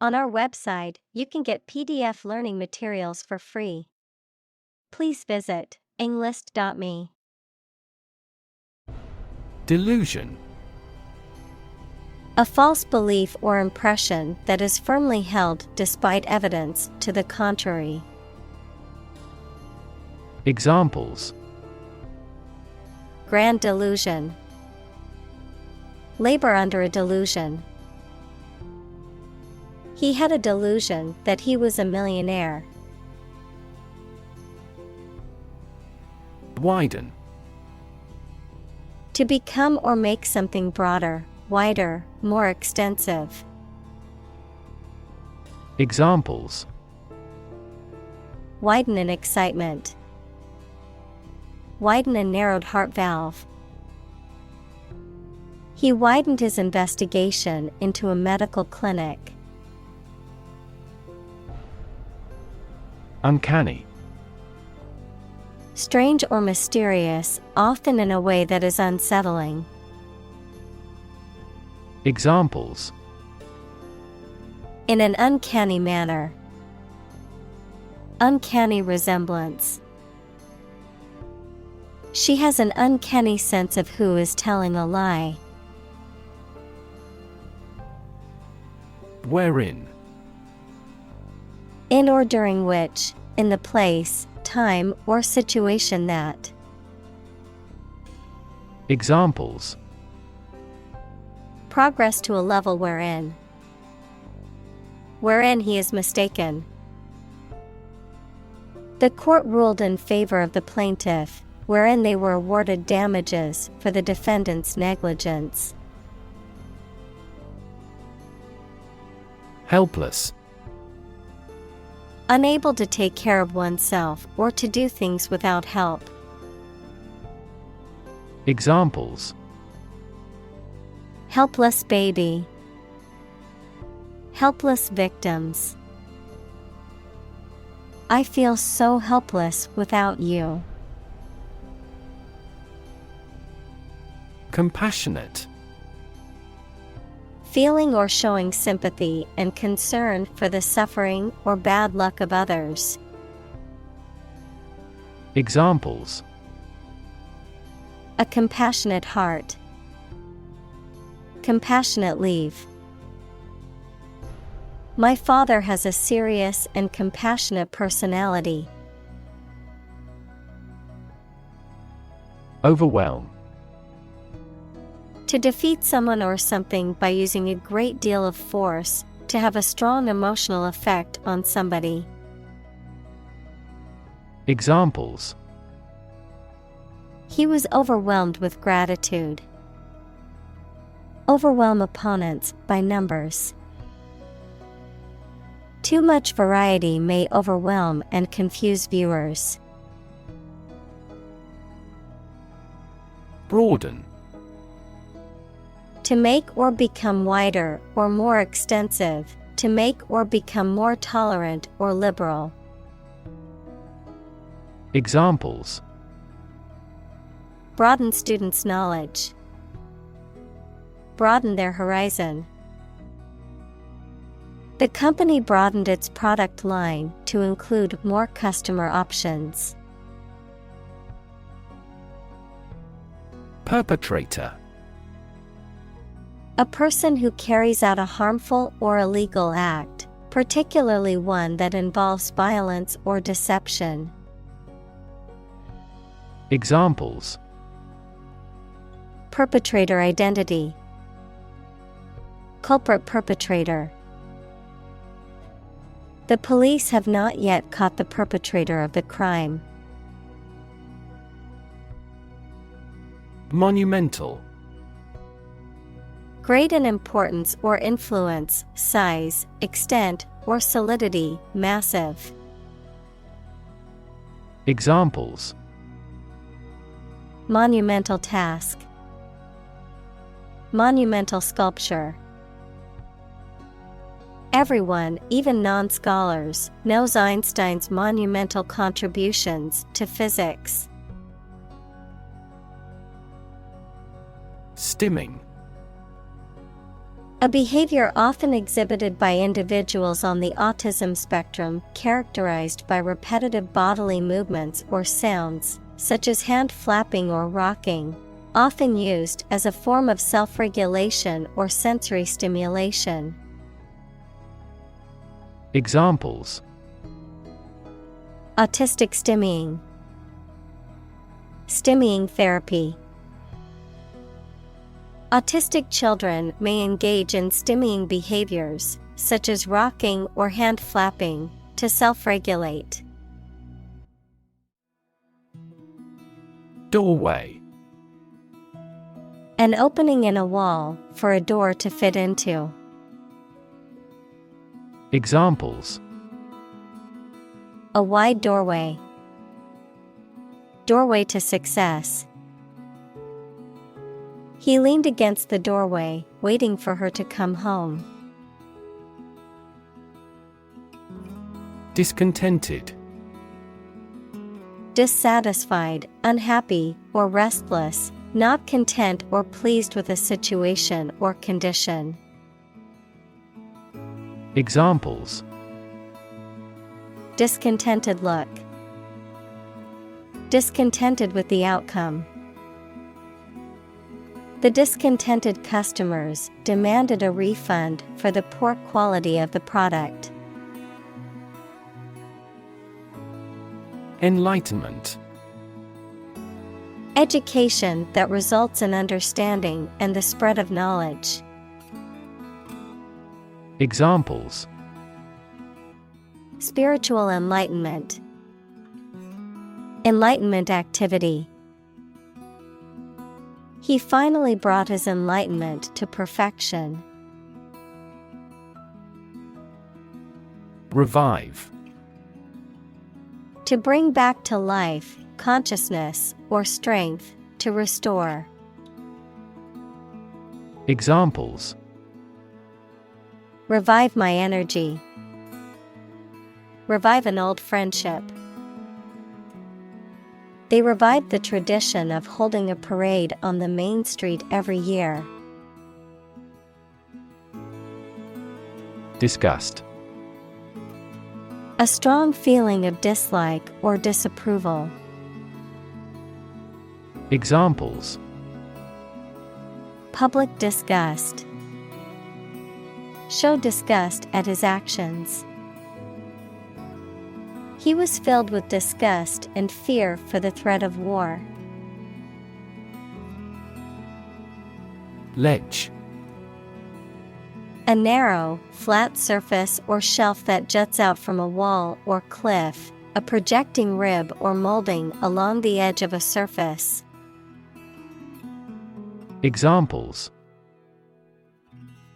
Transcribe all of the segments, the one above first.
On our website, you can get PDF learning materials for free. Please visit englist.me. Delusion. A false belief or impression that is firmly held despite evidence to the contrary. Examples: Grand delusion. Labor under a delusion. He had a delusion that he was a millionaire. Widen. To become or make something broader, wider, more extensive. Examples: Widen in excitement. Widen a narrowed heart valve. He widened his investigation into a medical clinic. Uncanny. Strange or mysterious, often in a way that is unsettling. Examples: In an uncanny manner. Uncanny resemblance. She has an uncanny sense of who is telling a lie. Wherein. In or during which, in the place, time, or situation that. Examples: Progress to a level wherein. Wherein he is mistaken. The court ruled in favor of the plaintiff, wherein they were awarded damages for the defendant's negligence. Helpless. Unable to take care of oneself or to do things without help. Examples: Helpless baby. Helpless victims. I feel so helpless without you. Compassionate. Feeling or showing sympathy and concern for the suffering or bad luck of others. Examples: A compassionate heart. Compassionate leave. My father has a serious and compassionate personality. Overwhelm. To defeat someone or something by using a great deal of force, to have a strong emotional effect on somebody. Examples: He was overwhelmed with gratitude. Overwhelm opponents by numbers. Too much variety may overwhelm and confuse viewers. Broaden. To make or become wider or more extensive, to make or become more tolerant or liberal. Examples: Broaden students' knowledge. Broaden their horizon. The company broadened its product line to include more customer options. Perpetrator. A person who carries out a harmful or illegal act, particularly one that involves violence or deception. Examples: Perpetrator identity. Culprit perpetrator. The police have not yet caught the perpetrator of the crime. Monumental. Great in importance or influence, size, extent, or solidity, massive. Examples: Monumental task. Monumental sculpture. Everyone, even non-scholars, knows Einstein's monumental contributions to physics. Stimming. A behavior often exhibited by individuals on the autism spectrum characterized by repetitive bodily movements or sounds, such as hand flapping or rocking, often used as a form of self-regulation or sensory stimulation. Examples: Autistic stimming, stimming therapy. Autistic children may engage in stimming behaviors, such as rocking or hand flapping, to self-regulate. Doorway. An opening in a wall for a door to fit into. Examples: A wide doorway. Doorway to success. He leaned against the doorway, waiting for her to come home. Discontented. Dissatisfied, unhappy, or restless, not content or pleased with a situation or condition. Examples: Discontented look. Discontented with the outcome. The discontented customers demanded a refund for the poor quality of the product. Enlightenment. Education that results in understanding and the spread of knowledge. Examples: Spiritual enlightenment. Enlightenment activity. He finally brought his enlightenment to perfection. Revive. To bring back to life, consciousness, or strength, to restore. Examples: Revive my energy. Revive an old friendship. They revived the tradition of holding a parade on the main street every year. Disgust. A strong feeling of dislike or disapproval. Examples: Public disgust. Show disgust at his actions. He was filled with disgust and fear for the threat of war. Ledge. A narrow, flat surface or shelf that juts out from a wall or cliff, a projecting rib or molding along the edge of a surface. Examples: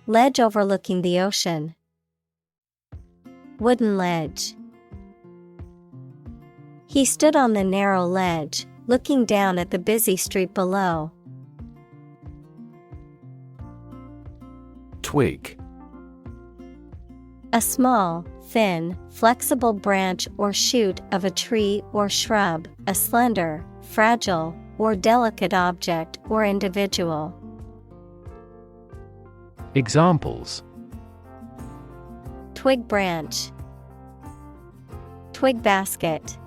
Ledge overlooking the ocean. Wooden ledge. He stood on the narrow ledge, looking down at the busy street below. Twig. A small, thin, flexible branch or shoot of a tree or shrub, a slender, fragile, or delicate object or individual. Examples: Twig branch. Twig basket.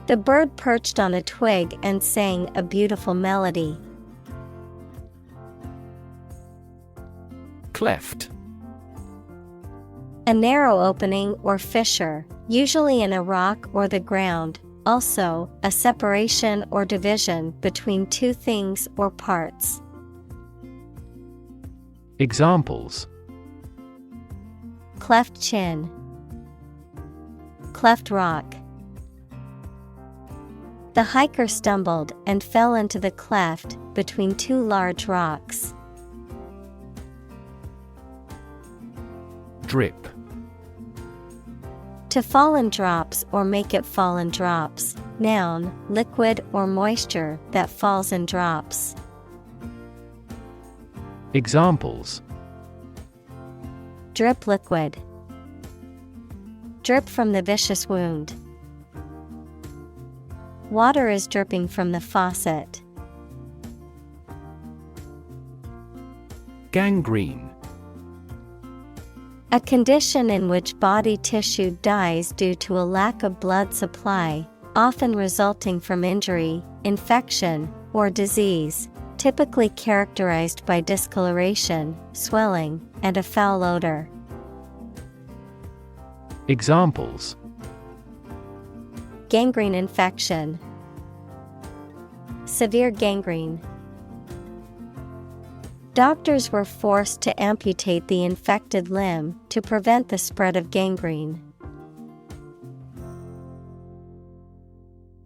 The bird perched on a twig and sang a beautiful melody. Cleft. A narrow opening or fissure, usually in a rock or the ground, also a separation or division between two things or parts. Examples: Cleft chin. Cleft rock. The hiker stumbled and fell into the cleft between two large rocks. Drip. To fall in drops or make it fall in drops. Noun, liquid or moisture that falls in drops. Examples: Drip liquid. Drip from the vicious wound. Water is dripping from the faucet. Gangrene. A condition in which body tissue dies due to a lack of blood supply, often resulting from injury, infection, or disease, typically characterized by discoloration, swelling, and a foul odor. Examples: Gangrene infection, severe gangrene. Doctors were forced to amputate the infected limb to prevent the spread of gangrene.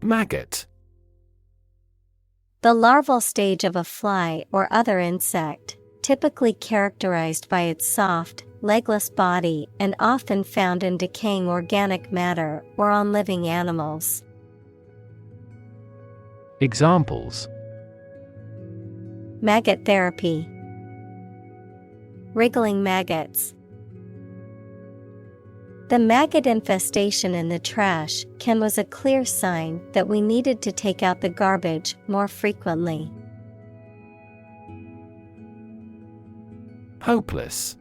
Maggot. The larval stage of a fly or other insect, typically characterized by its soft, legless body and often found in decaying organic matter or on living animals. Examples: Maggot therapy, wriggling maggots. The maggot infestation in the trash can was a clear sign that we needed to take out the garbage more frequently. Hopeless.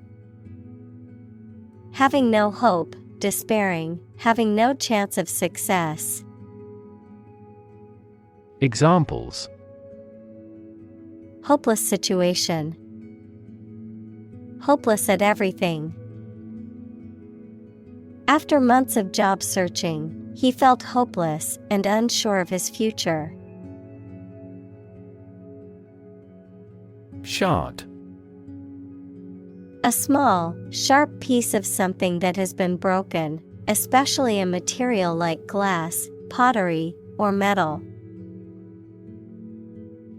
Having no hope, despairing, having no chance of success. Examples: Hopeless situation, hopeless at everything. After months of job searching, he felt hopeless and unsure of his future. Shard. A small, sharp piece of something that has been broken, especially a material like glass, pottery, or metal.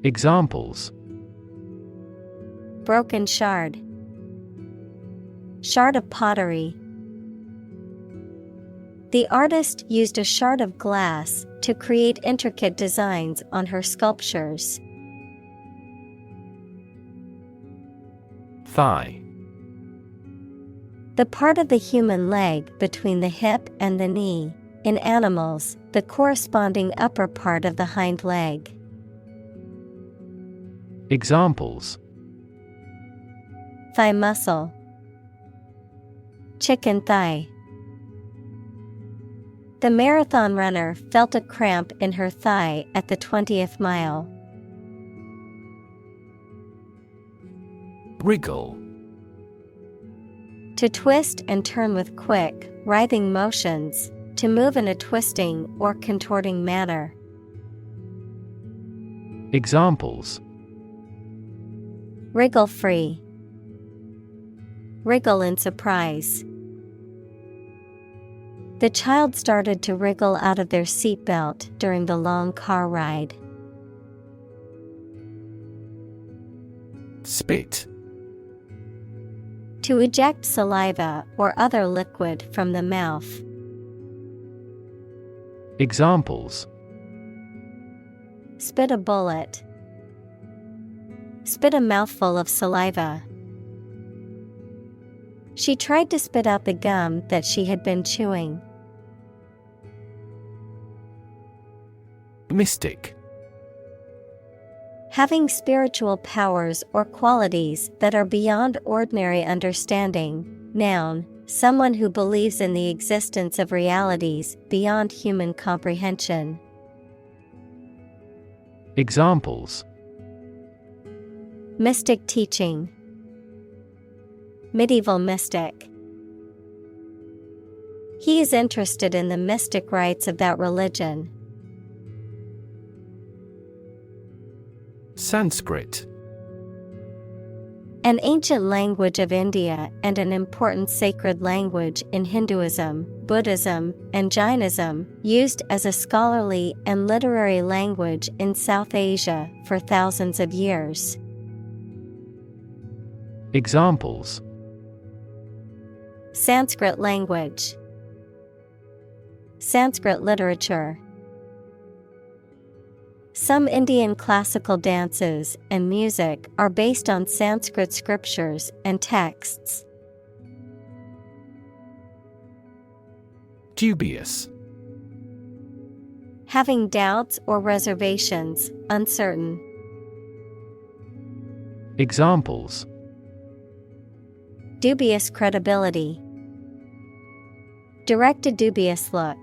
Examples: Broken shard, shard of pottery. The artist used a shard of glass to create intricate designs on her sculptures. Thigh. The part of the human leg between the hip and the knee. In animals, the corresponding upper part of the hind leg. Examples: Thigh muscle, chicken thigh. The marathon runner felt a cramp in her thigh at the 20th mile. Wriggle. To twist and turn with quick, writhing motions, to move in a twisting or contorting manner. Examples: Wriggle free, wriggle in surprise. The child started to wriggle out of their seatbelt during the long car ride. Spit. To eject saliva or other liquid from the mouth. Examples: Spit a bullet, spit a mouthful of saliva. She tried to spit out the gum that she had been chewing. Mystic. Having spiritual powers or qualities that are beyond ordinary understanding. Noun, someone who believes in the existence of realities beyond human comprehension. Examples: Mystic teaching, medieval mystic. He is interested in the mystic rites of that religion. Sanskrit. An ancient language of India and an important sacred language in Hinduism, Buddhism, and Jainism, used as a scholarly and literary language in South Asia for thousands of years. Examples: Sanskrit language, Sanskrit literature. Some Indian classical dances and music are based on Sanskrit scriptures and texts. Dubious. Having doubts or reservations, uncertain. Examples: Dubious credibility. Direct a dubious look.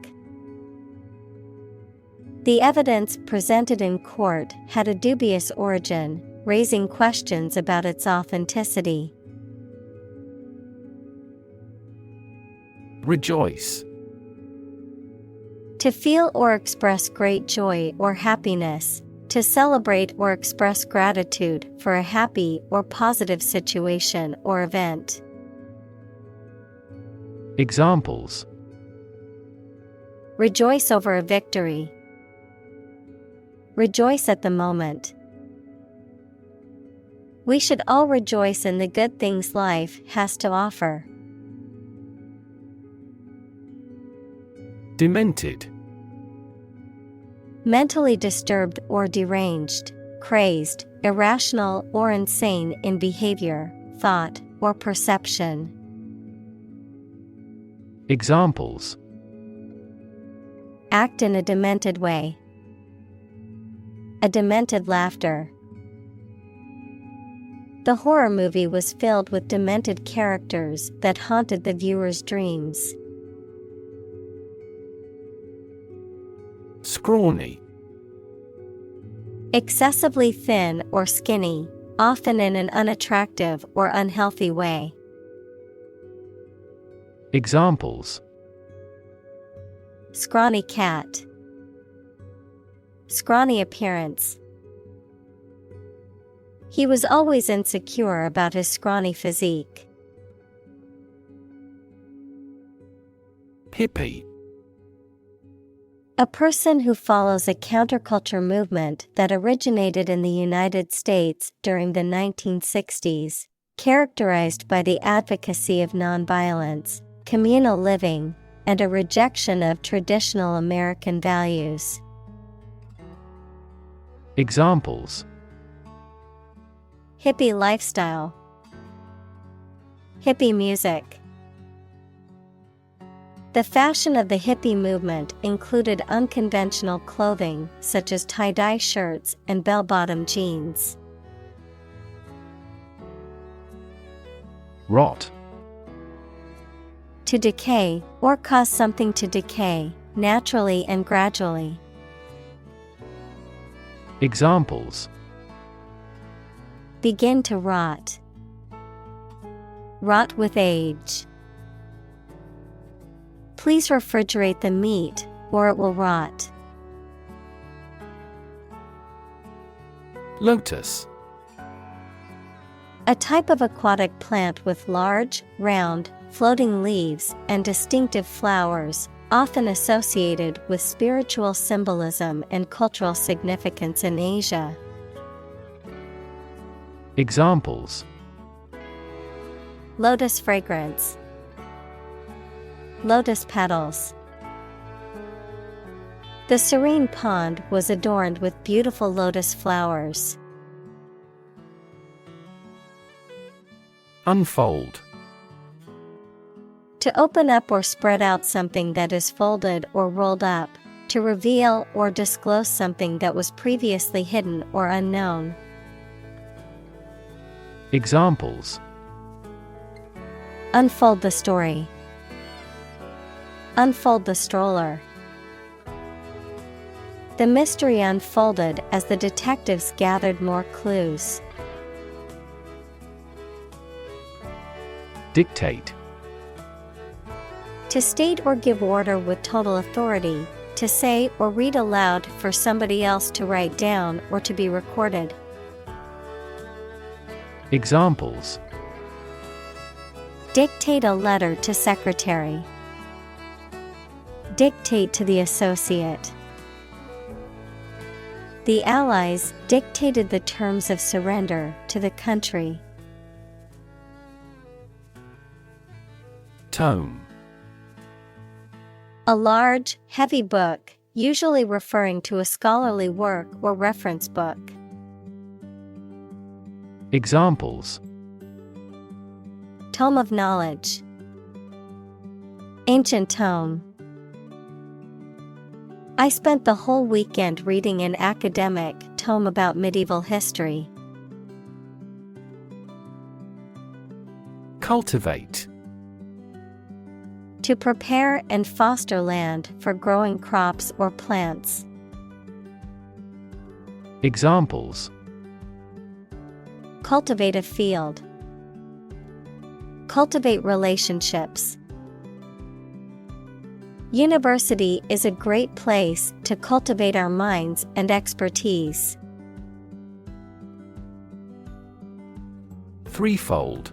The evidence presented in court had a dubious origin, raising questions about its authenticity. Rejoice. To feel or express great joy or happiness, to celebrate or express gratitude for a happy or positive situation or event. Examples: Rejoice over a victory. Rejoice at the moment. We should all rejoice in the good things life has to offer. Demented. Mentally disturbed or deranged, crazed, irrational or insane in behavior, thought, or perception. Examples: Act in a demented way. A demented laughter. The horror movie was filled with demented characters that haunted the viewer's dreams. Scrawny. Excessively thin or skinny, often in an unattractive or unhealthy way. Examples: Scrawny cat. Scrawny appearance. He was always insecure about his scrawny physique. Hippie. A person who follows a counterculture movement that originated in the United States during the 1960s, characterized by the advocacy of nonviolence, communal living, and a rejection of traditional American values. Examples: Hippie lifestyle. Hippie music. The fashion of the hippie movement included unconventional clothing such as tie-dye shirts and bell-bottom jeans. Rot. To decay, or cause something to decay, naturally and gradually. Examples: Begin to rot. Rot with age. Please refrigerate the meat, or it will rot. Lotus. A type of aquatic plant with large, round, floating leaves and distinctive flowers, often associated with spiritual symbolism and cultural significance in Asia. Examples: Lotus fragrance. Lotus petals. The serene pond was adorned with beautiful lotus flowers. Unfold. To open up or spread out something that is folded or rolled up, to reveal or disclose something that was previously hidden or unknown. Examples: Unfold the story. Unfold the stroller. The mystery unfolded as the detectives gathered more clues. Dictate. To state or give order with total authority, to say or read aloud for somebody else to write down or to be recorded. Examples: Dictate a letter to secretary. Dictate to the associate. The Allies dictated the terms of surrender to the country. Tome. A large, heavy book, usually referring to a scholarly work or reference book. Examples: Tome of knowledge. Ancient tome. I spent the whole weekend reading an academic tome about medieval history. Cultivate. To prepare and foster land for growing crops or plants. Examples: Cultivate a field. Cultivate relationships. University is a great place to cultivate our minds and expertise. Threefold.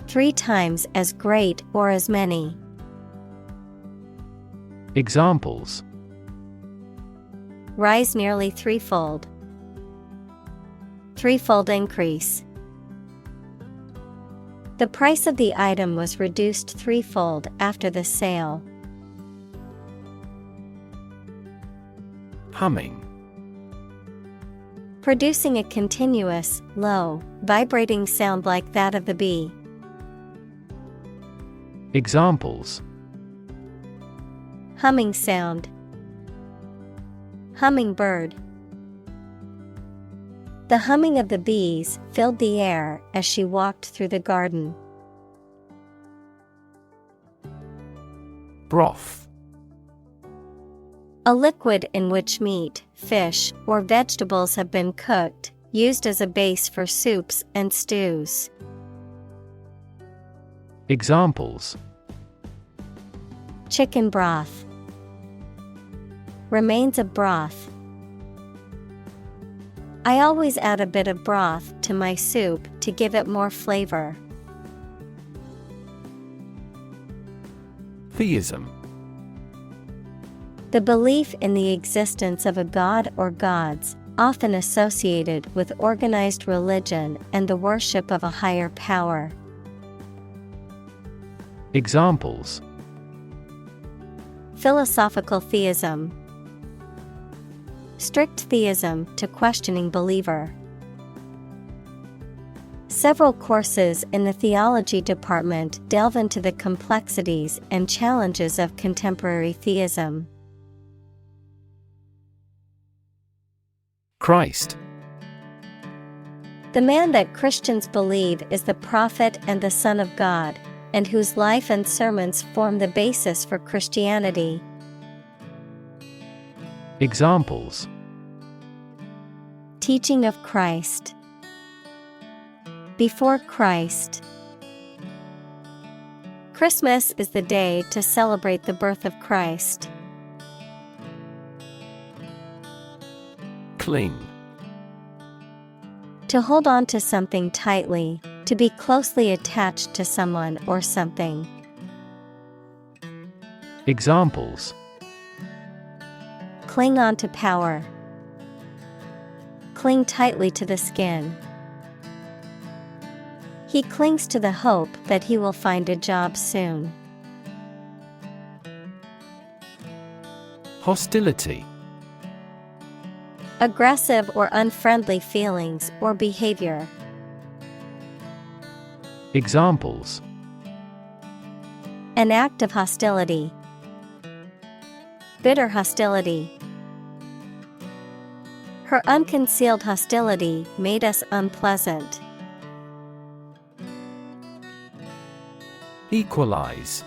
3 times as great or as many. Examples: Rise nearly threefold. Threefold increase. The price of the item was reduced threefold after the sale. Humming. Producing a continuous, low, vibrating sound like that of the bee. Examples: Humming sound. Hummingbird. The humming of the bees filled the air as she walked through the garden. Broth. A liquid in which meat, fish, or vegetables have been cooked, used as a base for soups and stews. Examples: Chicken broth. Remains of broth. I always add a bit of broth to my soup to give it more flavor. Theism. The belief in the existence of a god or gods, often associated with organized religion and the worship of a higher power. Examples: Philosophical theism. Strict theism to questioning believer. Several courses in the theology department delve into the complexities and challenges of contemporary theism. Christ. The man that Christians believe is the prophet and the Son of God, and whose life and sermons form the basis for Christianity. Examples: Teaching of Christ. Before Christ. Christmas is the day to celebrate the birth of Christ. Cling. To hold on to something tightly, to be closely attached to someone or something. Examples: Cling on to power. Cling tightly to the skin. He clings to the hope that he will find a job soon. Hostility. Aggressive or unfriendly feelings or behavior. Examples: An act of hostility. Bitter hostility. Her unconcealed hostility made us unpleasant. Equalize.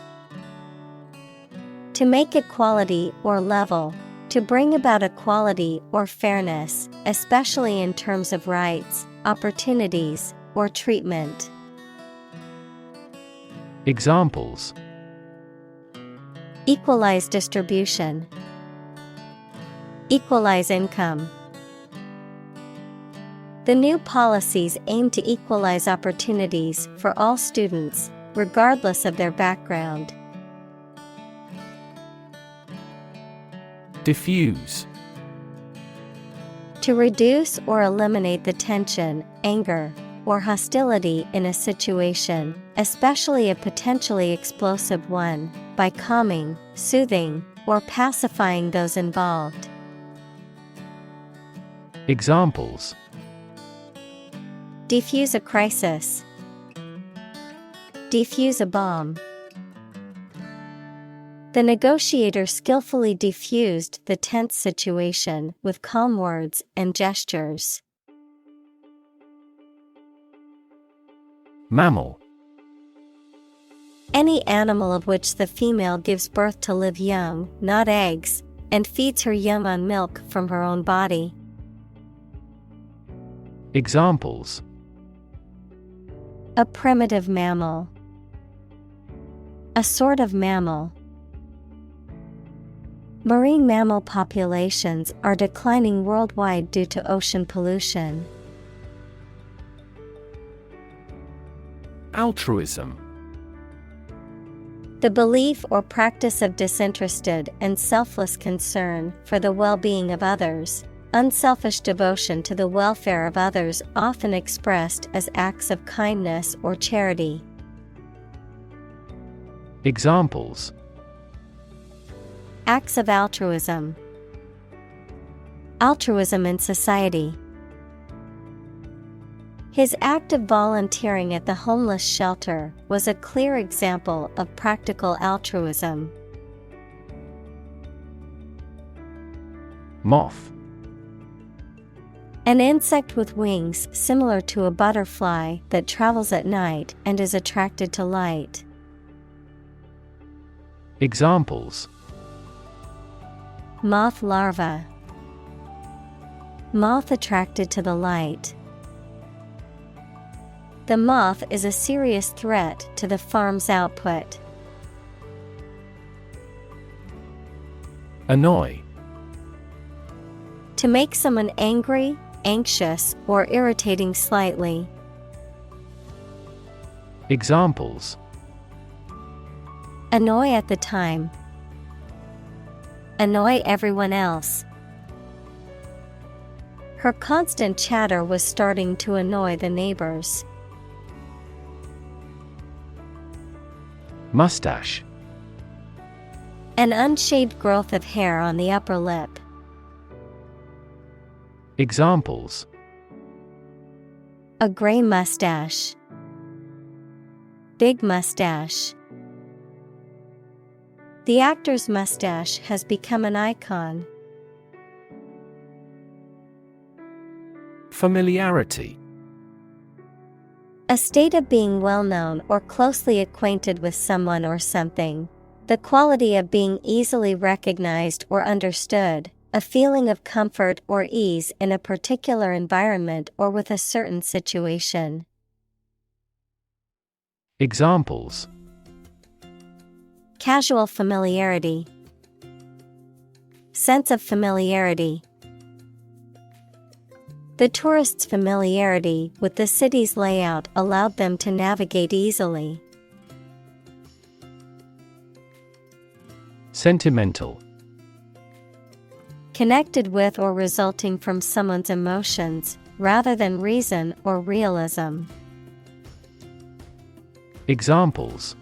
To make equality or level. To bring about equality or fairness, especially in terms of rights, opportunities, or treatment. Examples: Equalize distribution. Equalize income. The new policies aim to equalize opportunities for all students, regardless of their background. Diffuse. To reduce or eliminate the tension, anger, or hostility in a situation, especially a potentially explosive one, by calming, soothing, or pacifying those involved. Examples: Defuse a crisis. Defuse a bomb. The negotiator skillfully diffused the tense situation with calm words and gestures. Mammal. Any animal of which the female gives birth to live young, not eggs, and feeds her young on milk from her own body. Examples: A primitive mammal. A sort of mammal. Marine mammal populations are declining worldwide due to ocean pollution. Altruism. The belief or practice of disinterested and selfless concern for the well-being of others, unselfish devotion to the welfare of others, often expressed as acts of kindness or charity. Examples: Acts of altruism. Altruism in society. His act of volunteering at the homeless shelter was a clear example of practical altruism. Moth. An insect with wings similar to a butterfly that travels at night and is attracted to light. Examples: Moth larva. Moth attracted to the light. The moth is a serious threat to the farm's output. Annoy. To make someone angry, anxious, or irritating slightly. Examples: Annoy at the time. Annoy everyone else. Her constant chatter was starting to annoy the neighbors. Mustache. An unshaved growth of hair on the upper lip. Examples: A gray mustache. Big mustache. The actor's mustache has become an icon. Familiarity. A state of being well known or closely acquainted with someone or something. The quality of being easily recognized or understood. A feeling of comfort or ease in a particular environment or with a certain situation. Examples: Casual familiarity. Sense of familiarity. The tourists' familiarity with the city's layout allowed them to navigate easily. Sentimental. Connected with or resulting from someone's emotions, rather than reason or realism. Examples: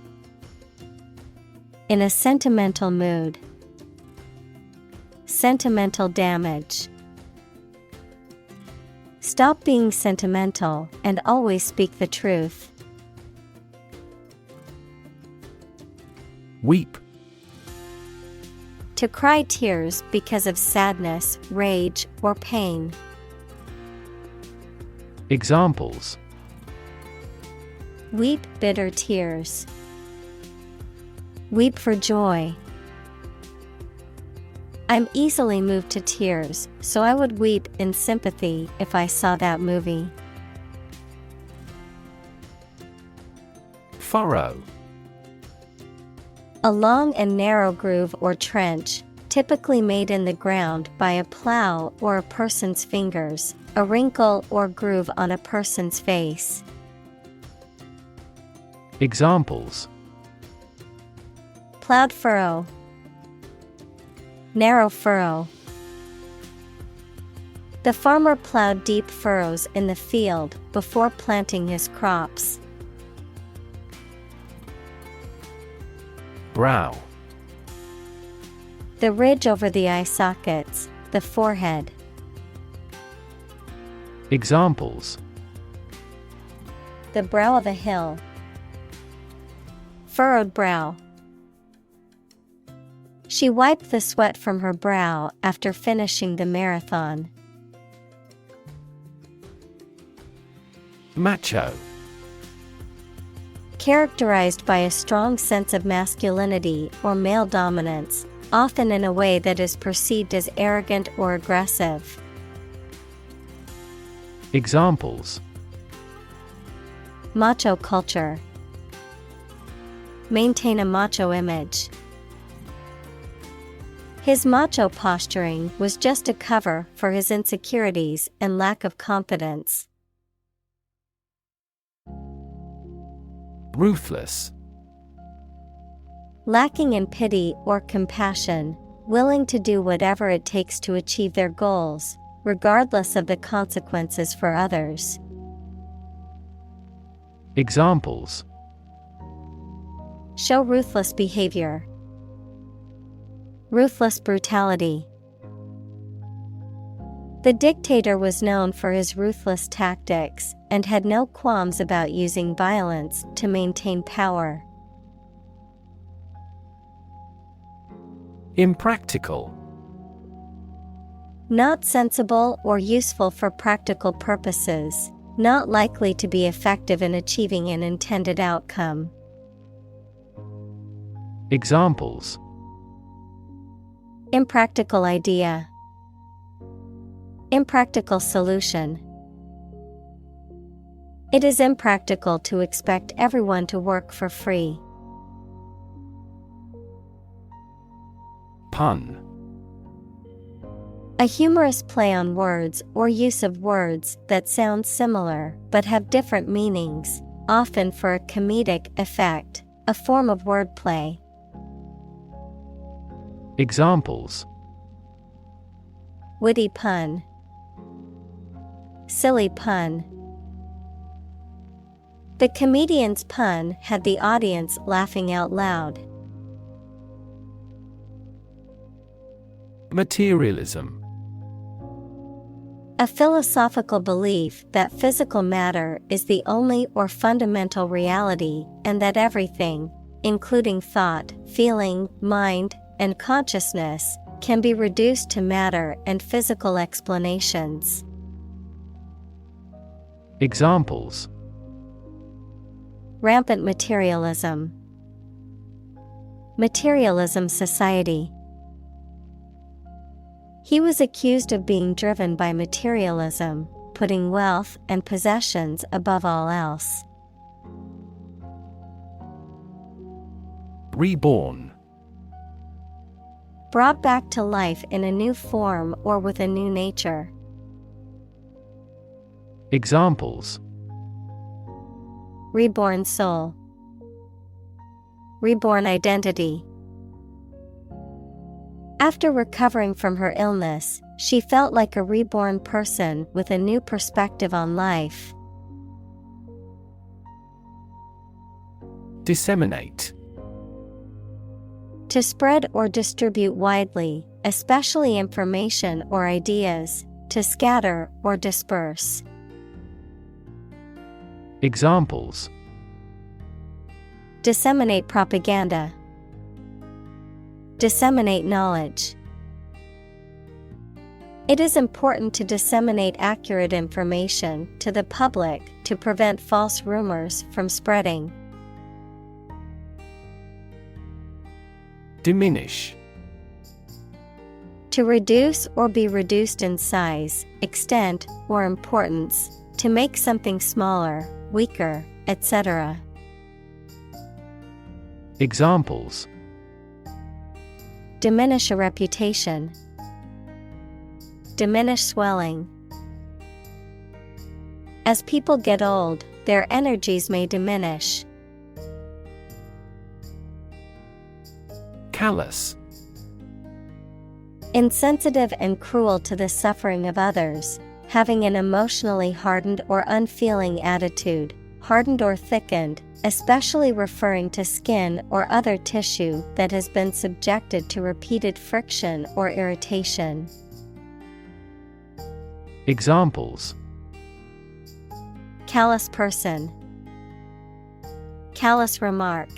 In a sentimental mood. Sentimental damage. Stop being sentimental and always speak the truth. Weep. To cry tears because of sadness, rage, or pain. Examples: Weep bitter tears. Weep for joy. I'm easily moved to tears, so I would weep in sympathy if I saw that movie. Furrow. A long and narrow groove or trench, typically made in the ground by a plow or a person's fingers, a wrinkle or groove on a person's face. Examples: Plowed furrow. Narrow furrow. The farmer plowed deep furrows in the field before planting his crops. Brow. The ridge over the eye sockets, the forehead. Examples: The brow of a hill. Furrowed brow. She wiped the sweat from her brow after finishing the marathon. Macho. Characterized by a strong sense of masculinity or male dominance, often in a way that is perceived as arrogant or aggressive. Examples: Macho culture. Maintain a macho image. His macho posturing was just a cover for his insecurities and lack of confidence. Ruthless. Lacking in pity or compassion, willing to do whatever it takes to achieve their goals, regardless of the consequences for others. Examples: Show ruthless behavior. Ruthless brutality. The dictator was known for his ruthless tactics and had no qualms about using violence to maintain power. Impractical. Not sensible or useful for practical purposes, not likely to be effective in achieving an intended outcome. Examples: Impractical idea. Impractical solution. It is impractical to expect everyone to work for free. Pun. A humorous play on words or use of words that sound similar but have different meanings, often for a comedic effect, a form of wordplay. Examples: Witty pun. Silly pun. The comedian's pun had the audience laughing out loud. Materialism. A philosophical belief that physical matter is the only or fundamental reality and that everything, including thought, feeling, mind, and consciousness, can be reduced to matter and physical explanations. Examples: Rampant materialism. Materialism society. He was accused of being driven by materialism, putting wealth and possessions above all else. Reborn. Brought back to life in a new form or with a new nature. Examples: Reborn soul. Reborn identity. After recovering from her illness, she felt like a reborn person with a new perspective on life. Disseminate. To spread or distribute widely, especially information or ideas, to scatter or disperse. Examples: Disseminate propaganda. Disseminate knowledge. It is important to disseminate accurate information to the public to prevent false rumors from spreading. Diminish. To reduce or be reduced in size, extent, or importance, to make something smaller, weaker, etc. Examples: Diminish a reputation. Diminish swelling. As people get old, their energies may diminish. Callous. Insensitive and cruel to the suffering of others, having an emotionally hardened or unfeeling attitude, hardened or thickened, especially referring to skin or other tissue that has been subjected to repeated friction or irritation. Examples: Callous person. Callous remark.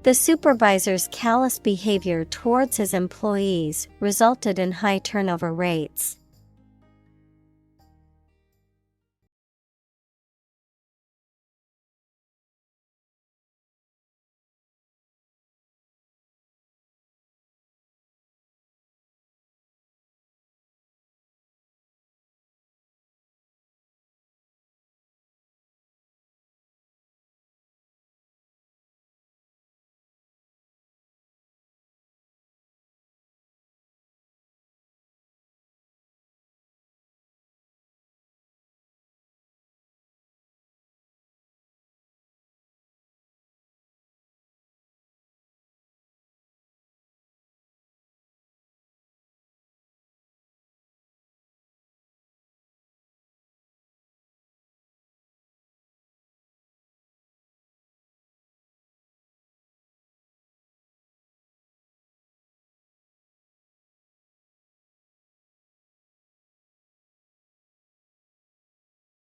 The supervisor's callous behavior towards his employees resulted in high turnover rates.